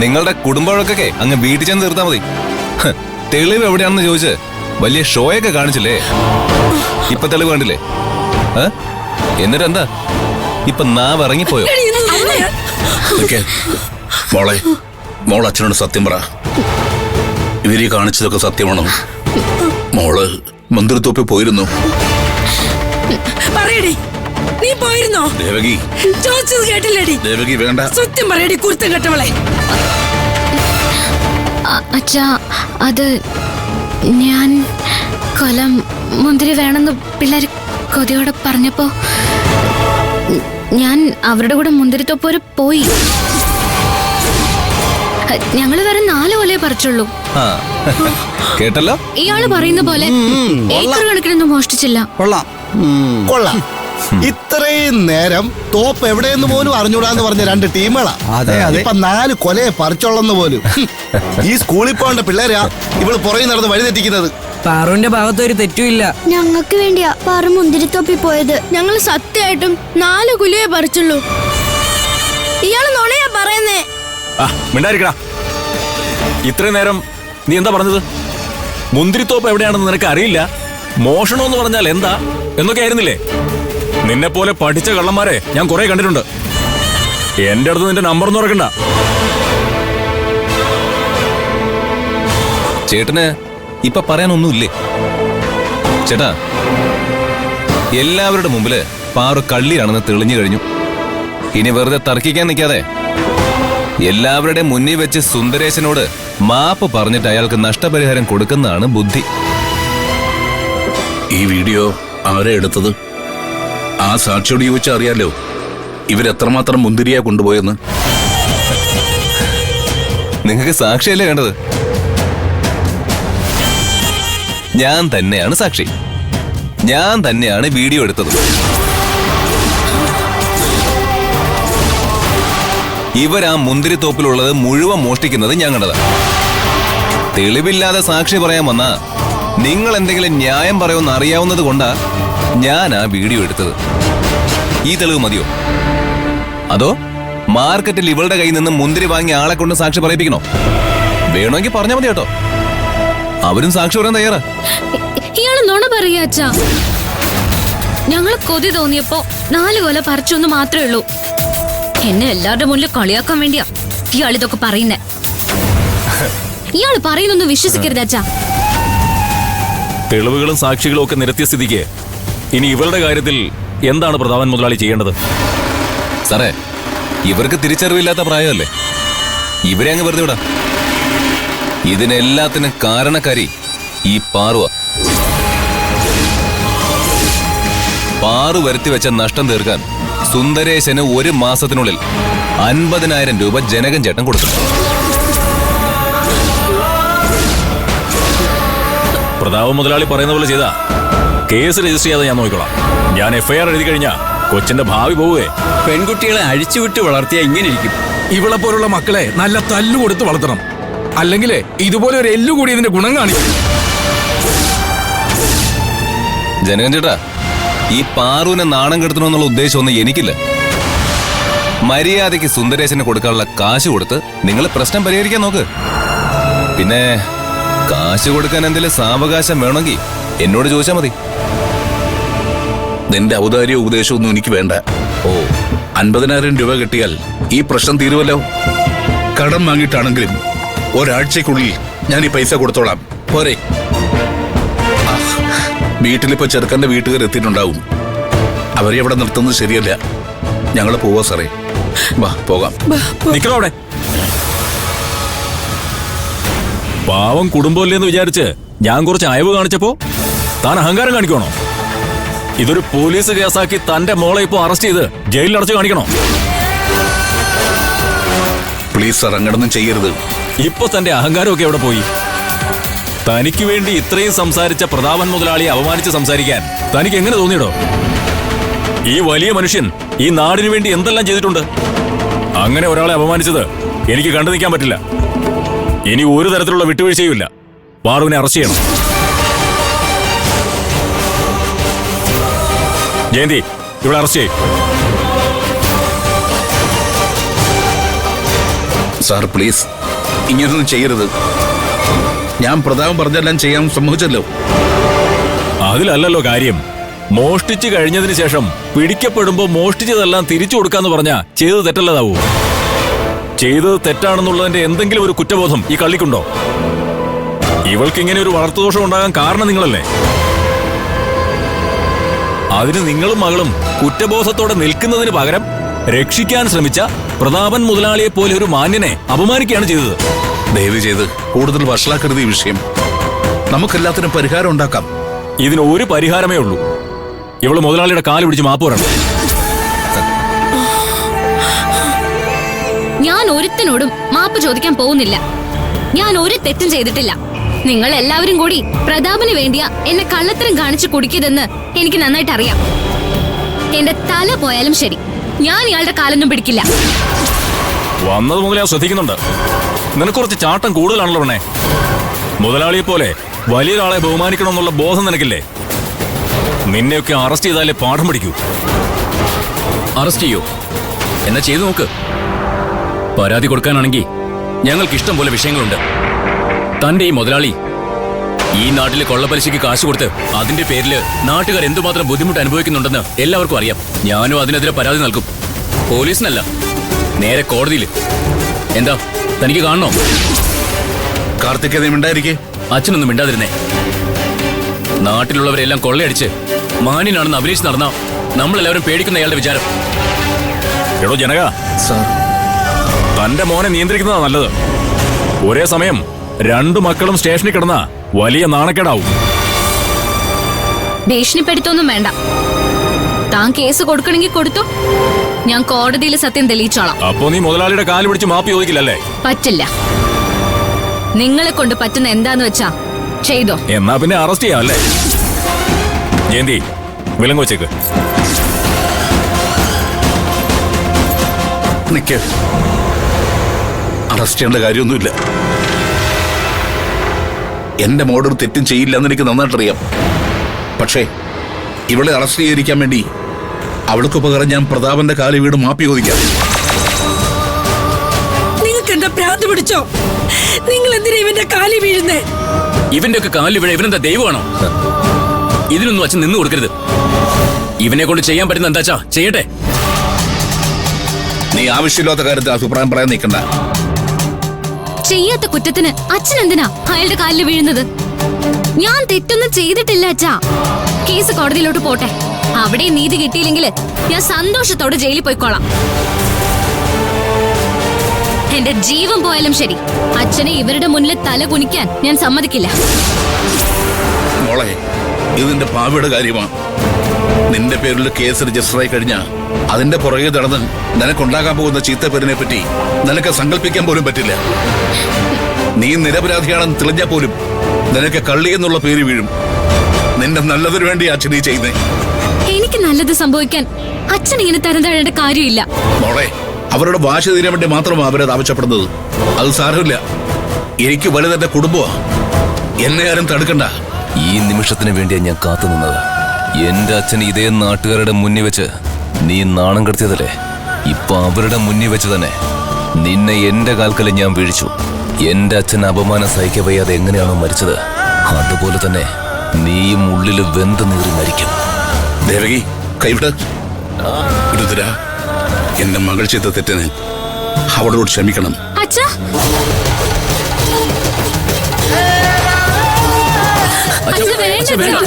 നിങ്ങളുടെ കുടുംബവഴക്കൊക്കെ അങ്ങ് വീട്ടിൽ ചെന്ന് തീർത്താ മതി. തെളിവ് എവിടെയാണെന്ന് ചോദിച്ച് വലിയ ഷോയൊക്കെ കാണിച്ചില്ലേ? ഇപ്പൊ തെളിവ് കണ്ടില്ലേ? എന്നിട്ടെന്താ ഇപ്പൊ നാവ് ഇറങ്ങിപ്പോയോ? മോളെ, മോൾ അച്ഛനോട് സത്യം പറ. ഇവരീ കാണിച്ചതൊക്കെ സത്യമാണോ? മോള് മന്ദിരത്തോപ്പിൽ പോയിരുന്നു? പറയടി, നീ പോയിരുന്നോ? ദേവകി ചോദിച്ചത് കേട്ടില്ലേടി? ദേവകി വേണ്ട, സത്യം പറയടി, കുരുത്തം കെട്ടവളെ. അച്ഛാ, അത് ഞാൻ കൊലം മുന്തിരി വേണമെന്ന് പിള്ളേർ കൊതിയോടെ പറഞ്ഞപ്പോ ഞാൻ അവരുടെ കൂടെ മുന്തിരിത്തോപ്പ് വരെ പോയി. ഞങ്ങള് വേറെ 4 കൊലയെ പറിച്ചുള്ളൂ. കേട്ടല്ലോ, ഇയാള് പറയുന്ന പോലെ ഏക്കർ കണക്കിനൊന്നും മോഷ്ടിച്ചില്ല. കൊള്ളാം. ഇത്രയും നേരം തോപ്പ് എവിടെയെന്ന് പോലും അറിഞ്ഞൂടാന്ന് പറഞ്ഞ 2 ടീമുകളാ. ഇപ്പൊ 4 കൊലയെ പറിച്ചോളന്ന് പോലും. ഈ സ്കൂളിൽ പോകേണ്ട പിള്ളേരാ ഇവള് പുറകെ നടന്ന് വഴിതെറ്റിക്കുന്നത്. പാറുവിന്റെ ഭാഗത്ത് ഒരു തെറ്റുമില്ല. ഞങ്ങൾക്ക് വേണ്ടിയാ പാറു മുന്തിരിത്തോപ്പി പോയത്. ഞങ്ങൾ സത്യമായിട്ടും 4 കുലിയെ പറിച്ചുള്ളൂ. ഇയാള് നുണയാ പറയുന്നേ. മിണ്ടായിരിക്കടാ. ഇത്രയും നേരം നീ എന്താ പറഞ്ഞത്? മുന്തിരിത്തോപ്പ് എവിടെയാണെന്ന് നിനക്ക് അറിയില്ല, മോഷണമെന്ന് പറഞ്ഞാൽ എന്താ എന്നൊക്കെ ആയിരുന്നില്ലേ? നിന്നെ പോലെ പഠിച്ച കള്ളന്മാരെ ഞാൻ കുറെ കണ്ടിട്ടുണ്ട്. എന്റെ അടുത്ത് നിന്റെ നമ്പർ ഒന്നും ഉറക്കണ്ട. ചേട്ടന് ഇപ്പൊ പറയാനൊന്നുമില്ലേ? ചേട്ടാ, എല്ലാവരുടെ മുമ്പില് പാറു കള്ളിയാണെന്ന് തെളിഞ്ഞു കഴിഞ്ഞു. ഇനി വെറുതെ തർക്കിക്കാൻ നിൽക്കാതെ എല്ലാവരുടെ മുന്നിൽ വെച്ച് സുന്ദരേശനോട് മാപ്പ് പറഞ്ഞിട്ട് അയാൾക്ക് നഷ്ടപരിഹാരം കൊടുക്കുന്നതാണ് ബുദ്ധി. ഈ വീഡിയോ ആരാ എടുത്തത്? ആ സാക്ഷിയോട് ചോദിച്ചാൽ അറിയാലോ ഇവരെത്രമാത്രം മുന്തിരിയാ കൊണ്ടുപോയെന്ന്. നിങ്ങൾക്ക് സാക്ഷിയല്ലേ വേണ്ടത്? ഞാൻ തന്നെയാണ് സാക്ഷി. ഞാൻ തന്നെയാണ് വീഡിയോ എടുത്തത്. ഇവരാ മുന്തിരിത്തോപ്പിലുള്ളത് മുഴുവൻ മോഷ്ടിക്കുന്നത് ഞാൻ കണ്ടതാ. തെളിവില്ലാതെ സാക്ഷി പറയാൻ വന്നാ നിങ്ങൾ എന്തെങ്കിലും ന്യായം പറയുമെന്ന് അറിയാവുന്നത് കൊണ്ടാ ഞാൻ ആ വീഡിയോ എടുത്തത്. ഈ തെളിവ് മതിയോ? അതോ മാർക്കറ്റിൽ ഇവളുടെ കയ്യിൽ നിന്ന് മുന്തിരി വാങ്ങിയ ആളെ കൊണ്ട് സാക്ഷി പറയിപ്പിക്കണോ? വേണമെങ്കിൽ പറഞ്ഞാൽ മതി കേട്ടോ. അവരും സാക്ഷി പറയാൻ തയ്യാറാ. ഇയാള് നുണ പറയാ അച്ഛാ. ഞങ്ങൾ കൊതി തോന്നിയപ്പോ 4 കൊല പറിച്ചു എന്ന് മാത്രമേ ഉള്ളൂ. എന്നെ എല്ലാവരുടെ മുന്നിൽ കളിയാക്കാൻ വേണ്ടിയാ ഇയാൾ ഇതൊക്കെ പറയുന്നേ. ഇയാള് പറയുന്നൊന്നും വിശ്വസിക്കരുത് അച്ഛാ. തെളിവുകളും സാക്ഷികളും ഒക്കെ നിരത്തിയ സ്ഥിതിക്ക് ഇനി ഇവരുടെ കാര്യത്തിൽ എന്താണ് പ്രതാപൻ മുതലാളി ചെയ്യേണ്ടത്? സാറേ, ഇവർക്ക് തിരിച്ചറിവില്ലാത്ത പ്രായമല്ലേ, ഇവരെ അങ്ങ് വെറുതെ വിടാം. ഇതിനെല്ലാത്തിനും കാരണക്കാരി ഈ പാറുവ. പാറു വരുത്തി വെച്ച നഷ്ടം തീർക്കാൻ സുന്ദരേശന് 1 മാസത്തിനുള്ളിൽ 50,000 രൂപ ജനകൻ ചേട്ടൻ കൊടുത്തു. പ്രതാപൻ മുതലാളി പറയുന്ന പോലെ ചെയ്താ കേസ് രജിസ്റ്റർ ചെയ്യാതെ ഞാൻ നോക്കിക്കോളാം. ഞാൻ FIR എഴുതി കഴിഞ്ഞാ കൊച്ചിന്റെ ഭാവി പോവേ. പെൺകുട്ടികളെ അഴിച്ചുവിട്ട് വളർത്തിയാ ഇങ്ങനെ ഇരിക്കും. ഇവളെ പോലുള്ള മക്കളെ നല്ല തല്ലു കൊടുത്ത് വളർത്തണം. അല്ലെങ്കിൽ ഇതുപോലെ ഒരു എല്ലുകൂടി ഇതിന്റെ ഗുണം കാണിക്കും. ജനകൻ ചേട്ടാ, ഈ പാറുവിനെ നാണം കെടുത്തണമെന്നുള്ള ഉദ്ദേശമൊന്നും എനിക്കില്ല. മര്യാദയ്ക്ക് സുന്ദരേശന് കൊടുക്കാനുള്ള കാശ് കൊടുത്ത് നിങ്ങൾ പ്രശ്നം പരിഹരിക്കാൻ നോക്ക്. പിന്നെ കാശ് കൊടുക്കാൻ എന്തെങ്കിലും സാവകാശം വേണമെങ്കിൽ എന്നോട് ചോദിച്ചാൽ മതി. നിന്റെ ഔദാര്യ ഉപദേശമൊന്നും എനിക്ക് വേണ്ട. 50,000 രൂപ കിട്ടിയാൽ ഈ പ്രശ്നം തീരുവല്ലോ. കടം വാങ്ങിയിട്ടാണെങ്കിലും ഒരാഴ്ചക്കുള്ളിൽ ഞാൻ ഈ പൈസ കൊടുത്തോളാം. പോരെ? വീട്ടിലിപ്പോ ചെറുക്കന്റെ വീട്ടുകാർ എത്തിയിട്ടുണ്ടാവും. അവരെ അവിടെ നിർത്തുന്നത് ശരിയല്ല. ഞങ്ങള് പോവാ സാറേ. വാ പോകാം. നിക്കണോ അവിടെ? പാവം കുടുംബമല്ലേന്ന് വിചാരിച്ച് ഞാൻ കുറച്ച് അയവ് കാണിച്ചപ്പോ താൻ അഹങ്കാരം കാണിക്കണോ? ഇതൊരു പോലീസ് കേസാക്കി തന്റെ മോളെ ഇപ്പോ അറസ്റ്റ് ചെയ്ത് ജയിലിൽ അടച്ചു കാണിക്കണോ? പ്ലീസ് സാർ, അങ്ങനൊന്നും ചെയ്യരുത്. ഇപ്പൊ തന്റെ അഹങ്കാരമൊക്കെ എവിടെ പോയി? തനിക്ക് വേണ്ടി ഇത്രയും സംസാരിച്ച പ്രതാപൻ മുതലാളിയെ അപമാനിച്ച് സംസാരിക്കാൻ തനിക്ക് എങ്ങനെ തോന്നിയിടോ? ഈ വലിയ മനുഷ്യൻ ഈ നാടിനു വേണ്ടി എന്തെല്ലാം ചെയ്തിട്ടുണ്ട്. അങ്ങനെ ഒരാളെ അപമാനിച്ചത് എനിക്ക് കണ്ടു നിൽക്കാൻ പറ്റില്ല. ഇനി ഒരു തരത്തിലുള്ള വിട്ടുവീഴ്ചയുമില്ല. പാറുവിനെ അറസ്റ്റ് ചെയ്യണം. ജയന്തി, ഇവിടെ അറസ്റ്റ് ചെയ്യും. സാർ പ്ലീസ് ഇങ്ങനൊന്നും ചെയ്യരുത്. ഞാൻ പ്രതാപം പറഞ്ഞെല്ലാം ചെയ്യാൻ സമ്മതിച്ചല്ലോ. അതിലല്ലല്ലോ കാര്യം. മോഷ്ടിച്ചു കഴിഞ്ഞതിന് ശേഷം പിടിക്കപ്പെടുമ്പോ മോഷ്ടിച്ചതെല്ലാം തിരിച്ചു കൊടുക്കാന്ന് പറഞ്ഞാ ചെയ്തത് തെറ്റല്ലതാവൂ. ചെയ്തത് തെറ്റാണെന്നുള്ളതിന്റെ എന്തെങ്കിലും ഒരു കുറ്റബോധം ഈ കള്ളിക്കുണ്ടോ? ഇവൾക്ക് ഇങ്ങനെ ഒരു വളർത്തുദോഷം ഉണ്ടാകാൻ കാരണം നിങ്ങളല്ലേ? അതിന് നിങ്ങളും മകളും കുറ്റബോധത്തോടെ നിൽക്കുന്നതിന് പകരം രക്ഷിക്കാൻ ശ്രമിച്ച പ്രതാപൻ മുതലാളിയെ പോലെ ഒരു മാന്യനെ അപമാനിക്കുകയാണ് ചെയ്തത്. ദയവ് ചെയ്ത് കൂടുതൽ വഷളാക്കരുത് ഈ വിഷയം. നമുക്കെല്ലാത്തിനും പരിഹാരം ഉണ്ടാക്കാം. ഇതിന് ഒരു പരിഹാരമേ ഉള്ളൂ. ഇവള് മുതലാളിയുടെ കാല് പിടിച്ച് മാപ്പ് പറയണം. ഞാൻ ഒരുത്തിനോടും മാപ്പ് ചോദിക്കാൻ പോകുന്നില്ല. ഞാൻ ഒരു തെറ്റും ചെയ്തിട്ടില്ല. നിങ്ങൾ എല്ലാവരും കൂടി പ്രതാപന് വേണ്ടിയാ എന്നെ കള്ളത്തരം കാണിച്ച് കുടിക്കതെന്ന് എനിക്ക് നന്നായിട്ട് അറിയാം. എന്റെ തല പോയാലും ശരി, ഞാൻ ഇയാളുടെ കാലൊന്നും പിടിക്കില്ല. വന്നത് മുതലേ ശ്രദ്ധിക്കുന്നുണ്ട്. നിനക്ക് കുറച്ച് ചാട്ടം കൂടുതലാണല്ലോ പെണ്ണേ. മുതലാളിയെ പോലെ വലിയൊരാളെ ബഹുമാനിക്കണമെന്നുള്ള ബോധം നിനക്കില്ലേ? നിന്നെയൊക്കെ അറസ്റ്റ് ചെയ്താലേ പാഠം പഠിക്കൂ. അറസ്റ്റ് ചെയ്യോ? എന്നാ ചെയ്തു നോക്ക്. പരാതി കൊടുക്കാനാണെങ്കിൽ ഞങ്ങൾക്ക് ഇഷ്ടം പോലെ വിഷയങ്ങളുണ്ട്. തന്റെ ഈ മുതലാളി ഈ നാട്ടിലെ കൊള്ളപ്പലിശയ്ക്ക് കാശ് കൊടുത്ത് അതിന്റെ പേരില് നാട്ടുകാർ എന്തുമാത്രം ബുദ്ധിമുട്ട് അനുഭവിക്കുന്നുണ്ടെന്ന് എല്ലാവർക്കും അറിയാം. ഞാനും അതിനെതിരെ പരാതി നൽകും. പോലീസിനല്ല, നേരെ കോടതിയിൽ. എന്താ തനിക്ക് കാണണോ? കാർത്തിക് മിണ്ടായിരിക്കേ. അച്ഛനൊന്നും മിണ്ടാതിരുന്നേ. നാട്ടിലുള്ളവരെല്ലാം കൊള്ളയടിച്ച് മാന്യനാണെന്ന് അഭിനയിച്ച് നടന്ന നമ്മളെല്ലാവരും പേടിക്കുന്ന അയാളുടെ വിചാരം. എടോ ജനക, തന്റെ മോനെ നിയന്ത്രിക്കുന്നതാ നല്ലത്. ഒരേ സമയം രണ്ടു മക്കളും സ്റ്റേഷനിൽ കിടന്ന വലിയ നാണക്കേടാവും. ഭീഷണിപ്പെടുത്തൊന്നും വേണ്ട. താൻ കേസ് കൊടുക്കണമെങ്കിൽ കൊടുത്തു. ഞാൻ കോടതിയിൽ സത്യം തെളിയിച്ചോളാം. അപ്പോ നീ മുതലാളിയുടെ കാല് പിടിച്ച് മാപ്പ് ചോദിക്കില്ലല്ലേ? പറ്റില്ല. നിങ്ങളെ കൊണ്ട് പറ്റുന്ന എന്താന്ന് വെച്ചാ ചെയ്തോ. എന്നാ പിന്നെ അറസ്റ്റ് ചെയ്യാം അല്ലേ? ജയന്തി, വിലങ്ങ് വെച്ചേക്ക്. നിക്ക്. അറസ്റ്റ് ചെയ്യേണ്ട കാര്യമൊന്നുമില്ല. എന്റെ മോഡൽ തെറ്റും ചെയ്യില്ല എന്ന് എനിക്ക് നന്നായിട്ടറിയാം. പക്ഷേ ഇവളെ അറസ്റ്റ് ചെയ്തിരിക്കാൻ വേണ്ടി അവൾക്ക് പകരം ഞാൻ പ്രതാപന്റെ കാല് വീട് മാപ്പി ചോദിക്കാം. നിങ്ങൾക്ക് എന്താ ഭ്രാന്ത് പിടിച്ചോ? നിങ്ങൾ എന്തിനാ ഇവന്റെ കാലി വീഴുന്നേ? ഇവന്റെ ഒക്കെ കാലിൽ വീഴ ഇവനെന്താ ദൈവമാണോ? ഇതിനൊന്നും അച്ഛൻ നിന്ന് കൊടുക്കരുത്. ഇവനെ കൊണ്ട് ചെയ്യാൻ പറ്റുന്ന എന്താച്ചാ ചെയ്യട്ടെ. നീ ആവശ്യമില്ലാത്ത കാര്യത്തിൽ അഭിപ്രായം പറയാൻ നിൽക്കണ്ട. ചെയ്യാത്ത കുറ്റത്തിന് അച്ഛൻ എന്തിനാ അയാളുടെ കാലിൽ വീഴുന്നത്? ഞാൻ തെറ്റൊന്നും ചെയ്തിട്ടില്ല അച്ഛാ. കേസ് കോടതിയിലോട്ട് പോട്ടെ. അവിടെ നീതി കിട്ടിയില്ലെങ്കിൽ ഞാൻ സന്തോഷത്തോടെ ജയിലിൽ പോയിക്കോളാം. എന്റെ ജീവൻ പോയാലും ശരി, അച്ഛനെ ഇവരുടെ മുന്നിൽ തല കുനിക്കാൻ ഞാൻ സമ്മതിക്കില്ല. മോളെ, ഇതിന്റെ ഭാവിയുടെ കാര്യമാണ്. നിന്റെ പേരിൽ കേസ് രജിസ്റ്റർ ആയി കഴിഞ്ഞാൽ അതിന്റെ പുറകെ നടന്ന് നിനക്കുണ്ടാകാൻ പോകുന്ന ചീത്തപ്പേരിനെ പറ്റി നിനക്ക് സങ്കല്പിക്കാൻ പോലും പറ്റില്ല. നീ നിരപരാധിയാണെന്ന് തെളിഞ്ഞാൽ പോലും നിനക്ക് കള്ളി എന്നുള്ള പേര് വീഴും. നിന്റെ നല്ലതിനു വേണ്ടി അച്ഛൻ ഈ ചെയ്യുന്നേ. എനിക്ക് നല്ലത് സംഭവിക്കാൻ അച്ഛൻ ഇങ്ങനെ തരം താഴേണ്ട കാര്യമില്ല. മോളെ, അവരുടെ വാശി തീരാൻ വേണ്ടി മാത്രമാണ് അവരത് ആവശ്യപ്പെടുന്നത്. അത് സാരമില്ല. എനിക്ക് വലുതെന്റെ കുടുംബമാ. എന്നെ ആരും തടുക്കണ്ട. ഈ നിമിഷത്തിന് വേണ്ടിയാണ് ഞാൻ കാത്തുനിന്നത്. എന്റെ അച്ഛൻ ഇതേ നാട്ടുകാരുടെ മുന്നിൽ വെച്ച് നീ നാണം കെടുത്തിയതല്ലേ? ഇപ്പൊ അവരുടെ മുന്നിൽ വെച്ച് തന്നെ നിന്നെ എന്റെ കാൽക്കല് ഞാൻ വീഴിച്ചു. എന്റെ അച്ഛൻ അപമാനം സഹിക്ക വയ്യാതെ എങ്ങനെയാണോ മരിച്ചത്, അതുപോലെ തന്നെ നീയും ഉള്ളില് വെന്ത് നീറി മരിക്കും. ദേവകി, കൈവിട്. രുദ്ര, എന്റെ മകൾ ചെയ്ത തെറ്റിന് അവളോട് ക്ഷമിക്കണം. അച്ഛാ, അച്ഛാ വേണ്ട.